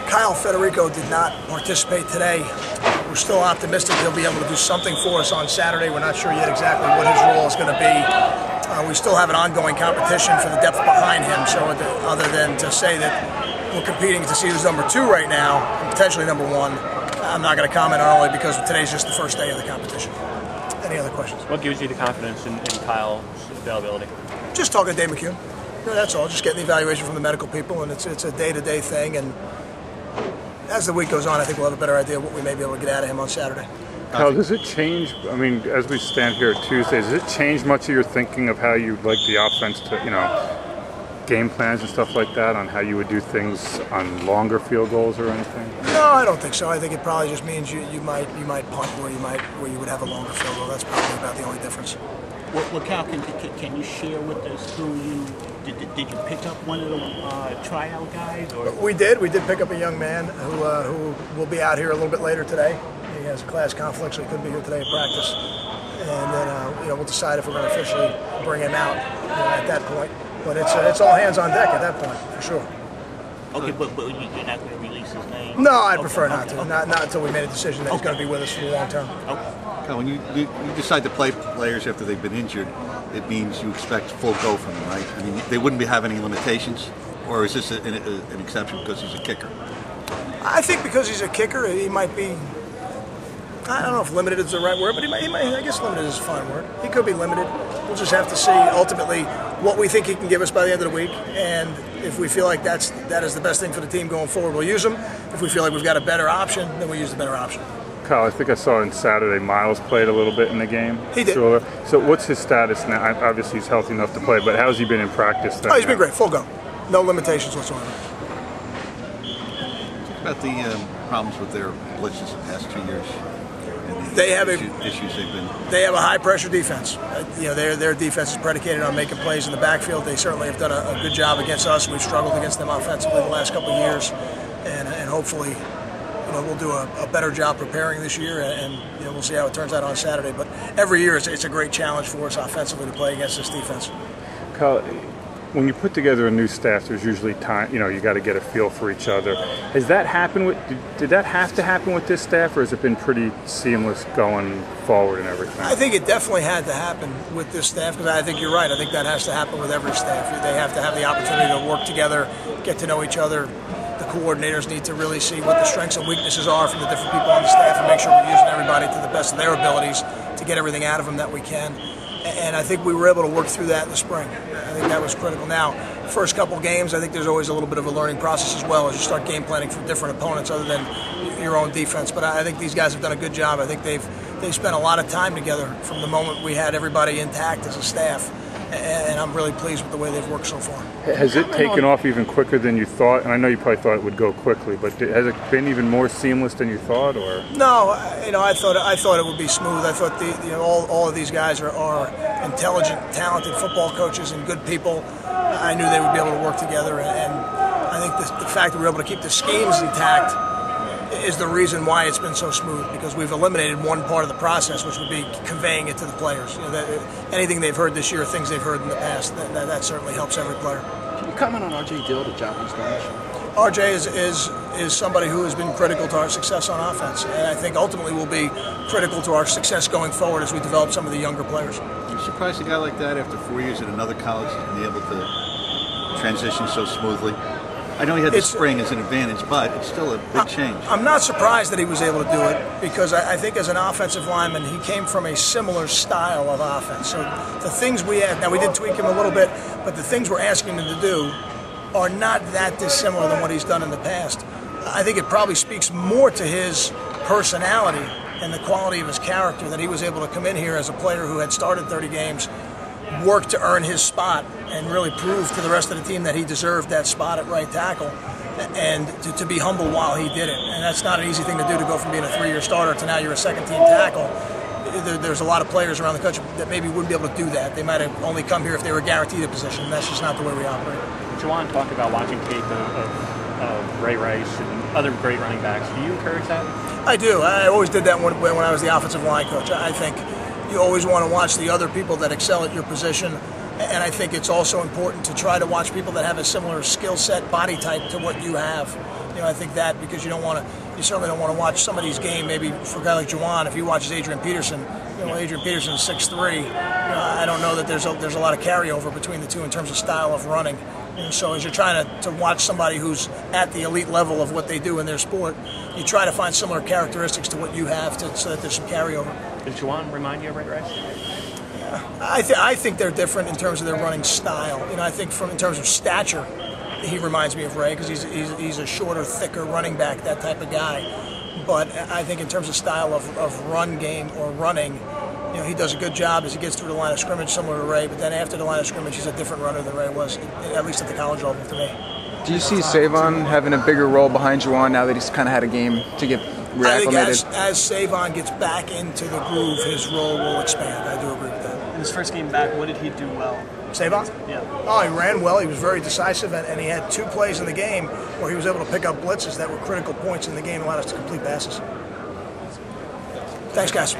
Kyle Federico did not participate today. We're still optimistic he'll be able to do something for us on Saturday. We're not sure yet exactly what his role is going to be. We still have an ongoing competition for the depth behind him, so other than to say that we're competing to see who's number 2 right now, and potentially number 1, I'm not going to comment on only because today's just the first day of the competition. Any other questions? What gives you the confidence in Kyle's availability? Just talking to Dave McCune. That's all. Just getting the evaluation from the medical people, and it's a day-to-day thing. And as the week goes on, I think we'll have a better idea of what we may be able to get out of him on Saturday. Kyle, does it change, I mean, as we stand here Tuesday, does it change much of your thinking of how you'd like the offense to, game plans and stuff like that, on how you would do things on longer field goals or anything? No, I don't think so. I think it probably just means you might punt where you would have a longer field goal. That's probably about the only difference. Well, Cal, can you share with us who you did you pick up one of the tryout guys? Or? We did pick up a young man who will be out here a little bit later today. He has a class conflict, so he couldn't be here today at practice. And then we'll decide if we're going to officially bring him out at that point. But it's all hands on deck at that point, for sure. Okay, but you're not going to release his name? No, I'd prefer not to. Not until we made a decision that he's going to be with us for the long term. Okay. When you decide to play players after they've been injured, it means you expect full go from them, right? I mean, they wouldn't have any limitations, or is this an exception because he's a kicker? I think because he's a kicker, he might be. I don't know if limited is the right word, but he might. I guess limited is a fine word. He could be limited. We'll just have to see ultimately what we think he can give us by the end of the week, and if we feel like that is the best thing for the team going forward, we'll use him. If we feel like we've got a better option, then we'll use the better option. Kyle, I think I saw on Saturday Miles played a little bit in the game. He did. So what's his status now? Obviously he's healthy enough to play, but how's he been in practice then? Oh, he's been great, full go. No limitations whatsoever. Talk about the problems with their blitzes the past 2 years. They have issues they've been. They have a high pressure defense. Their defense is predicated on making plays in the backfield. They certainly have done a good job against us. We've struggled against them offensively the last couple of years, and hopefully, we'll do a better job preparing this year, and we'll see how it turns out on Saturday. But every year it's a great challenge for us offensively to play against this defense. Kyle, when you put together a new staff, there's usually time, you got to get a feel for each other. Has that happened did that have to happen with this staff, or has it been pretty seamless going forward and everything? I think it definitely had to happen with this staff, because I think you're right. I think that has to happen with every staff. They have to have the opportunity to work together, get to know each other. The coordinators need to really see what the strengths and weaknesses are from the different people on the staff and make sure we're using everybody to the best of their abilities to get everything out of them that we can. And I think we were able to work through that in the spring. I think that was critical. Now, first couple games, I think there's always a little bit of a learning process as well as you start game planning for different opponents other than your own defense. But I think these guys have done a good job. I think they've spent a lot of time together from the moment we had everybody intact as a staff. And I'm really pleased with the way they've worked so far. Has it taken off even quicker than you thought? And I know you probably thought it would go quickly, but has it been even more seamless than you thought, or? No, I thought it would be smooth. I thought all of these guys are intelligent, talented football coaches and good people. I knew they would be able to work together, and I think the fact that we were able to keep the schemes intact is the reason why it's been so smooth, because we've eliminated one part of the process, which would be conveying it to the players. Anything they've heard this year, things they've heard in the past, that certainly helps every player. Can you comment on R.J. Dill, the job he's done? R.J. is somebody who has been critical to our success on offense, and I think ultimately will be critical to our success going forward as we develop some of the younger players. You're surprised a guy like that after 4 years at another college has been able to transition so smoothly? I know he had the spring as an advantage, but it's still a big change. I'm not surprised that he was able to do it, because I think as an offensive lineman, he came from a similar style of offense. So the things we had, now we did tweak him a little bit, but the things we're asking him to do are not that dissimilar than what he's done in the past. I think it probably speaks more to his personality and the quality of his character that he was able to come in here as a player who had started 30 games, work to earn his spot, and really prove to the rest of the team that he deserved that spot at right tackle, and to be humble while he did it. And that's not an easy thing to do, to go from being a 3-year starter to now you're a second-team tackle. There's a lot of players around the country that maybe wouldn't be able to do that. They might have only come here if they were guaranteed a position. That's just not the way we operate. Juwan talked about watching tape of Ray Rice and other great running backs. Do you encourage that? I do. I always did that when I was the offensive line coach. I think you always want to watch the other people that excel at your position, and I think it's also important to try to watch people that have a similar skill set, body type to what you have. I think that because you certainly don't want to watch somebody's game. Maybe for a guy like Juwan, if he watches Adrian Peterson, Adrian Peterson is 6'3". I don't know that there's a lot of carryover between the two in terms of style of running. So as you're trying to watch somebody who's at the elite level of what they do in their sport, you try to find similar characteristics to what you have so that there's some carryover. Does Juwan remind you of Ray Rice? I think they're different in terms of their running style. I think in terms of stature, he reminds me of Ray because he's a shorter, thicker running back, that type of guy. But I think in terms of style of run game or running, he does a good job as he gets through the line of scrimmage, similar to Ray. But then after the line of scrimmage, he's a different runner than Ray was, at least at the college level to me. Do you see Savon having a bigger role behind Juwan now that he's kind of had a game to get reacclimated? I think as Savon gets back into the groove, his role will expand. I do agree with that. In his first game back, what did he do well? Savon? Yeah. Oh, he ran well. He was very decisive, and he had 2 plays in the game where he was able to pick up blitzes that were critical points in the game, allowed us to complete passes. Thanks, guys.